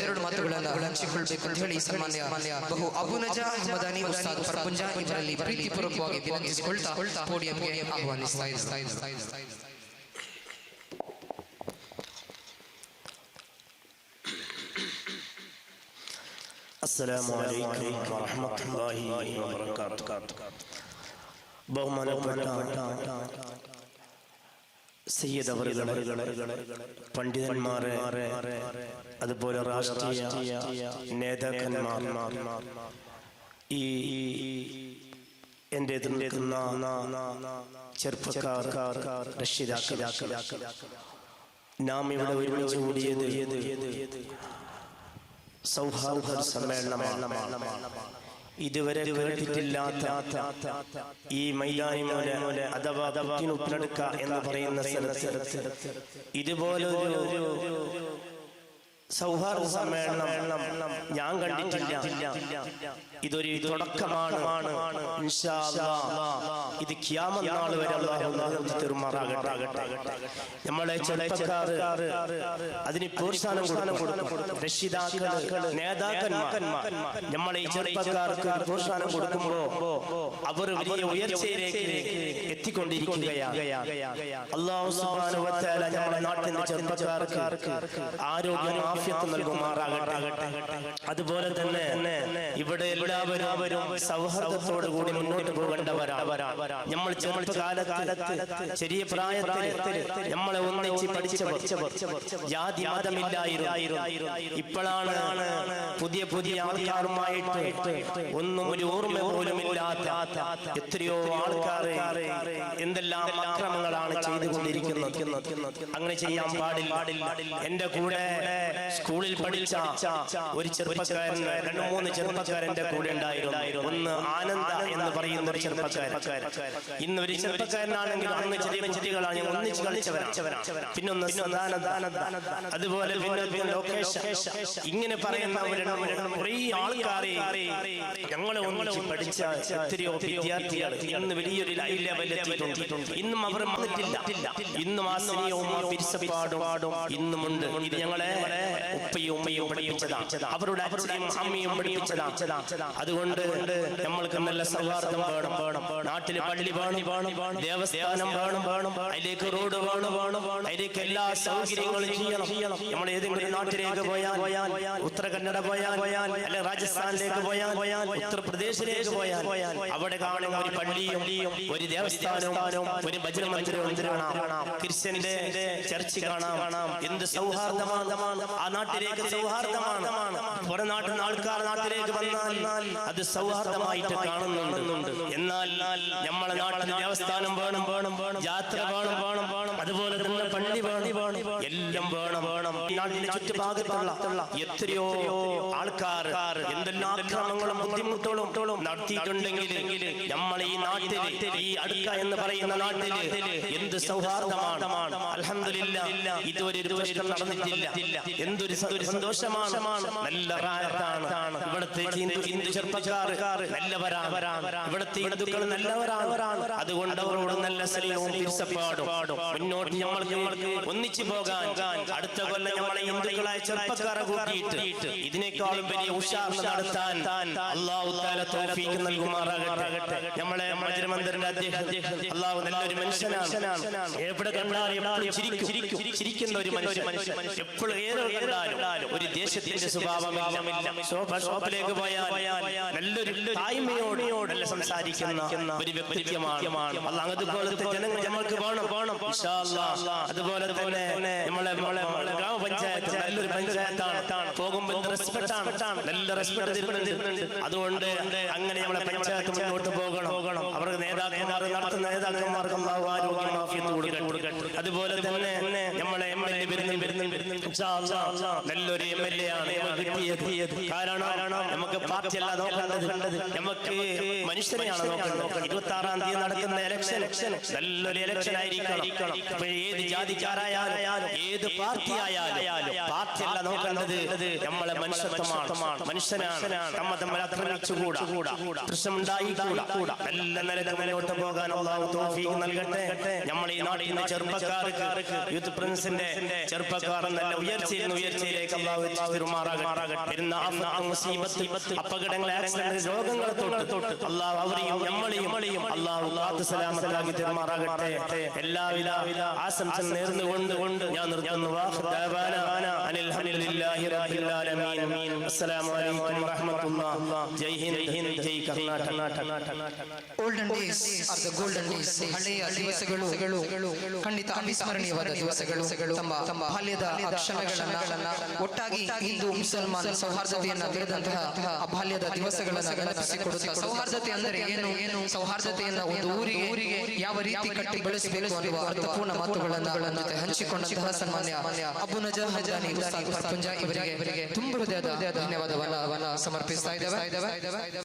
ಎರಡು ಮಾತುಗಳನ್ನು ಹಂಚಿಕೊಳ್ಳಬೇಕು ಅಂತ ಹೇಳಿ ಸನ್ಮಾನ್ಯ ಬಹು ಅಬು ನಜಾ ಅಹಮದಾನಿ ಉಸ್ತಾದ್ ಪರ್ಪುಂಜ ಇವರಲ್ಲಿ ಪ್ರೀತಿಪೂರ್ವಕವಾಗಿ ವಿನಂತಿಸಿಕೊಳ್ತಾ ಪೋಡಿಯಂಗೆ ಆಹ್ವಾನಿಸ್ತಾ ಇದ್ದಾರೆ. السلام عليكم ورحمة الله وبركاته. ബഹുമാനപ്പെട്ട സയ്യിദ് അവറുകളെ, പണ്ഡിതന്മാരെ, അതുപോലെ രാഷ്ട്രീയ നേതാക്കന്മാർ, ഈ എൻ്റെ എതിർ നിൽക്കുന്ന ചെറുപ്പക്കാർ, രക്ഷിതാക്കൾ, നാം ഇവിടെ ഒരുമിച്ച് കൂടിയത് സൗഹാർദ്ദ സമ്മേളനമാണ്. ഇതുവരെ കേട്ടിട്ടില്ലാത്ത ഈ മൈതാനി മൂല അഥവാ ഉപ്പിനടുക്ക എന്ന് പറയുന്ന സ്ഥലത്ത് ഇതുപോലൊരു സൗഹാർദ്ദ സമ്മേളനം ഞാൻ കണ്ടിട്ടില്ല. ഇതൊരു തുടക്കമാണ്. ഇൻഷാ അല്ലാഹ് ഇത് ഖിയാമത്ത് നാൾ വരെ അല്ലാഹു തീർമാറാകട്ടെ. നമ്മളെ ചെറുപ്പക്കാർ അതിന് പ്രോത്സാഹനം കൊടുക്കണം. രക്ഷിതാക്കൾ, നേതാക്കന്മാർ നമ്മളെ ഈ ചെറുപ്പക്കാർക്ക് പ്രോത്സാഹനം കൊടുക്കുമ്പോൾ അവർ വലിയ ഉയർച്ചയിലേക്ക് എത്തിക്കൊണ്ടിരിക്കുകയാണ്. അല്ലാഹു സുബ്ഹാനഹു വ തആല നമ്മുടെ നാട്ടിലെ ചെറുപ്പക്കാർക്ക് ആരോഗ്യം നൽകുമാറാകട്ടെ. അതുപോലെ തന്നെ ഇവിടെ എല്ലാവരും സൗഹാർദ്ദത്തോടു കൂടി മുന്നോട്ട് പോകേണ്ടവരാണ്. നമ്മൾ ചെറുപ്പകാലത്ത് ചെറിയ പ്രായത്തിൽ നമ്മളെ ഒന്നിച്ച് പഠിച്ചവർ, ജാതി മതമില്ലായിരുന്നു. ഇപ്പോഴാണ് പുതിയ ആൾക്കാരുമായിട്ട് ഒന്നും ഒരു ഓർമ്മ പോലും ഇല്ലാത്ത എത്രയോ ആൾക്കാർ എന്തെല്ലാം അക്രമങ്ങളാണ് ചെയ്തുകൊണ്ടിരിക്കുന്നത്. അങ്ങനെ ചെയ്യാൻ പാടില്ല. എന്റെ കൂടെ സ്കൂളിൽ പഠിച്ച ഒരു ചെറുപ്പക്കാരൻ, 2-3 ചെറുപ്പക്കാരൻ്റെ കൂടെ ഉണ്ടായിരുന്നു. ഒന്ന് ആനന്ദ എന്ന് പറയുന്ന ഒരു ചെറുപ്പക്കാരൻ. ഇന്ന് ഒരു ചെറുപ്പക്കാരനാണെങ്കിൽ അന്ന് ചെറിയ കുട്ടികളാണ്, ഒന്നിച്ച് കളിച്ചവരാണ്. പിന്നൊന്ന് അതുപോലെ ഇങ്ങനെ പറയുന്ന കുറേ ആൾക്കാരെ ഞങ്ങളെ ഒന്നിച്ച് പഠിച്ച എത്രയോ വിദ്യാർത്ഥികൾ ഇന്ന് വലിയൊരു ലെവലെത്തിയിട്ടുണ്ട്. ഇന്നും അവർ വന്നിട്ടില്ല. ഇന്നും ആ സ്നേഹവും ആ പിരിസപ്പാടും ഇന്നുമുണ്ട്. ഇത് ഞങ്ങളെ ഉപ്പയും ഉമ്മയും പഠിപ്പിച്ചതാണ്, അവരുടെ അച്ഛനും അമ്മയും പഠിപ്പിച്ചതാണ്. അതുകൊണ്ട് നമ്മൾക്ക് നല്ല സൗഹാർദ്ദം വേണം. നാട്ടിൽ പള്ളി വേണം, ദേവസ്ഥാനം വേണം, അതിലേക്ക് റോഡ് വേണം, അതിലേക്ക് എല്ലാ സൗകര്യങ്ങളും ചെയ്യണം. നമ്മൾ ഏതെങ്കിലും നാട്ടിലേക്ക് പോയാൽ, ഉത്തരകന്നഡ പോയാൽ, അല്ലെ രാജസ്ഥാനിലേക്ക് പോയാൽ, ഉത്തർപ്രദേശിലേക്ക് പോയാൽ അവിടെ കാണും ഒരു പള്ളിയും ഒരു ദേവസ്ഥാനവും ഒരു ഭജന മന്ദിരവും കാണാം. ക്രിസ്ത്യന്റെ ചർച്ച് കാണാം. എന്ത് സൗഹാർദ്ദമാണ് ആ നാട്ടിലേക്ക്. സൗഹാർദ്ദമാണ്. പുറ നാട്ടിൽ നിന്ന് ആൾക്കാർ നാട്ടിലേക്ക് വന്നാൽ അത് സൗഹാർദ്ദമായിട്ട് കാണുന്നുണ്ട്. എന്നാൽ നമ്മളെ നാട്ടിൽ ദേവസ്ഥാനം വേണം, യാത്ര വേണം, അതുപോലെ തന്നെ പള്ളി വേണം, എല്ലാം വേണം. നാട്ടിലെ ചുറ്റുഭാഗത്തുള്ള എത്രയോ ആൾക്കാർ എന്തെല്ലാം അക്രമങ്ങളും ബുദ്ധിമുട്ടുകളും നടത്തിയിട്ടുണ്ടെങ്കിൽ നമ്മൾ ഈ നാട്ടിൽ, ഈ അടുക്ക എന്ന് പറയുന്ന നാട്ടിൽ എന്ത് സൗഹാർദ്ദമാണ്. അൽഹംദുലില്ലാഹ് ഇതുവരെ ഒരു പ്രശ്നം നടന്നിട്ടില്ല. എന്തൊരു സന്തോഷമാണ്. നല്ല റാഹത്താണ്. ഇവിടുത്തെ ഹിന്ദു ചെറുപ്പക്കാർ നല്ലവരാണ്. ഇവിടുത്തെ ഹിന്ദുക്കൾ നല്ലവരാണ്. അതുകൊണ്ട് അവരോട് നല്ല സ്നേഹവും പിരിസപ്പാടും. മുന്നോട്ട് നമ്മൾക്ക് ഒന്നിച്ചു പോകാൻ അടുത്ത കൊല്ലം നമ്മളെ ഹിന്ദുക്കളായ ചെറുപ്പക്കാരെ കൂട്ടിയിട്ട് ഇതിനേക്കാളും വലിയ ഉഷാർ നടത്താൻ അല്ലാഹു തആല തൗഫീഖ് നൽകുമാറാകട്ടെ. നമ്മളെ മജ്‌ലിസ് അധ്യക്ഷൻ അല്ലാഹു നല്ലൊരു മനുഷ്യനാണ്. എവിടെ കണ്ടാലും ചിരിക്കുന്ന ഒരു മനുഷ്യൻ. എപ്പോഴും ഏറെ കണ്ടാലും ഒരു ദേശത്തിന്റെ സ്വഭാവമില്ല. ഷോപ്പിലേക്ക് പോയാൽ നല്ലൊരു തായ്മയോട് സംസാരിക്കുന്ന ഒരു വ്യക്തിത്വമാണ്. അതുപോലത്തെ ജനങ്ങൾ നമ്മൾക്ക് വേണം. ഇൻഷാ അല്ലാഹ് അതുപോലെ തന്നെ നമ്മളെ ഗ്രാമപഞ്ചായത്ത് നല്ലൊരു പഞ്ചായത്താണ്. പോകുമ്പോൾ റെസ്പെക്റ്റാണ്, നല്ല റെസ്പെക്ട് തരുന്നുണ്ട്. അതുകൊണ്ട് അങ്ങനെ നമ്മളെ പഞ്ചായത്ത് മുന്നോട്ട് പോകണം. അവർക്ക് നേതാക്കന്മാർ നടത്തുന്ന നേതാക്കന്മാർക്ക് ആരോഗ്യം ആഫിയത്ത് കൊടുക്കണം. അതുപോലെ തന്നെ നമ്മളെ MLA വരുന്നുണ്ട്. ഇൻഷാ അല്ലാഹ് നല്ലൊരു MLA ആണ് കിട്ടിയത്. കാരണം നമുക്ക് പാർട്ടിയല്ല നോക്കേണ്ടത്, നമുക്ക് മനുഷ്യനെയാണ് നോക്കേണ്ടത്. 26-ാം തീയതി നടക്കുന്ന ഇലക്ഷൻ നല്ലൊരു ഇലക്ഷൻ ആയിരിക്കണം. ഏത് ജാതിക്കാരായാലും ഏത് പാർട്ടി ആയാലും പാർട്ടിയല്ല നോക്കേണ്ടത്, നമ്മളെ മനുഷ്യത്വമാണ്. മനുഷ്യനാണ്. തമ്മിൽ ആക്രമിച്ചുകൂടാ, പ്രശ്നമുണ്ടായിക്കൂടാ. നല്ല നിലക്ക് മുന്നോട്ട് പോകാൻ അല്ലാഹു തൗഫീഖ് നൽകട്ടെ. നമ്മൾ ഈ നാട്ടിലെ ചെറുപ്പക്കാർക്ക് യൂത്ത് പ്രിൻസിന്റെ ചെറുപ്പക്കാർ നല്ല ഉയർച്ചയിലേക്ക് അല്ലാഹു എത്തിച്ചുമാറാകട്ടെ. വരുന്ന ആഫത്ത്, മുസീബത്ത്, അപകടങ്ങൾ, ആക്സിഡന്റ്, രോഗങ്ങളെ തൊട്ട് അല്ലാഹു അവരെയും നമ്മളെയും അല്ലാഹു കാത്തു സലാമത്താക്കി തരുമാറാകട്ടെ. എല്ലാവിധ ആശംസകൾ നേർന്നുകൊണ്ട് ഞാൻ നിർത്തുന്നു. വാഖിറു ദഅവാനാ അനിൽ ഹംദുലില്ലാഹി റബ്ബിൽ ആലമീൻ. അസ്സലാമു അലൈക്കും വറഹ്മത്തുള്ളാഹി. ജയ് ഹിന്ദ്, ജയ് Karnataka. Olden days are the golden days. ಹಳೆಯ ದಿವಸಗಳು ಖಂಡಿತ ಅವಿಸ್ಮರಣೀಯವಾದ ದಿವಸಗಳು. ತಮ್ಮ ಬಾಲ್ಯದ ಕ್ಷಣಗಳನ್ನ ಒಟ್ಟಾಗಿ ಹಿಂದೂ ಮುಸಲ್ಮಾನ್ ಸೌಹಾರ್ದತೆಯನ್ನ ಬೆಳೆದಂತಹ ಆ ಬಾಲ್ಯದ ದಿವಸಗಳನ್ನ ನೆನಪಿಸಿಕೊಡುತ್ತಾ, ಸೌಹಾರ್ದತೆ ಅಂದರೆ ಏನು, ಸೌಹಾರ್ದತೆಯನ್ನ ಒಂದು ಊರಿಗೆ ಯಾವ ರೀತಿ ಕಟ್ಟಿ ಬೆಳೆಸಬೇಕು ಅನ್ನುವ ಅರ್ಥಪೂರ್ಣ ಮಾತುಗಳನ್ನ ಜೊತೆ ಹಂಚಿಕೊಂಡಂತಹ ಸನ್ಮಾನ್ಯ ಅಬು ನಜರ್ ಹಮದಾನಿ ಉಸ್ತಾದ್ ಪರ್ಪುಂಜ ಇವರಿಗೆ ತುಂಬ ಹೃದಯದ ಧನ್ಯವಾದವನ್ನ ಸಮರ್ಪಿಸ್ತಾ ಇದ್ದೇವೆ.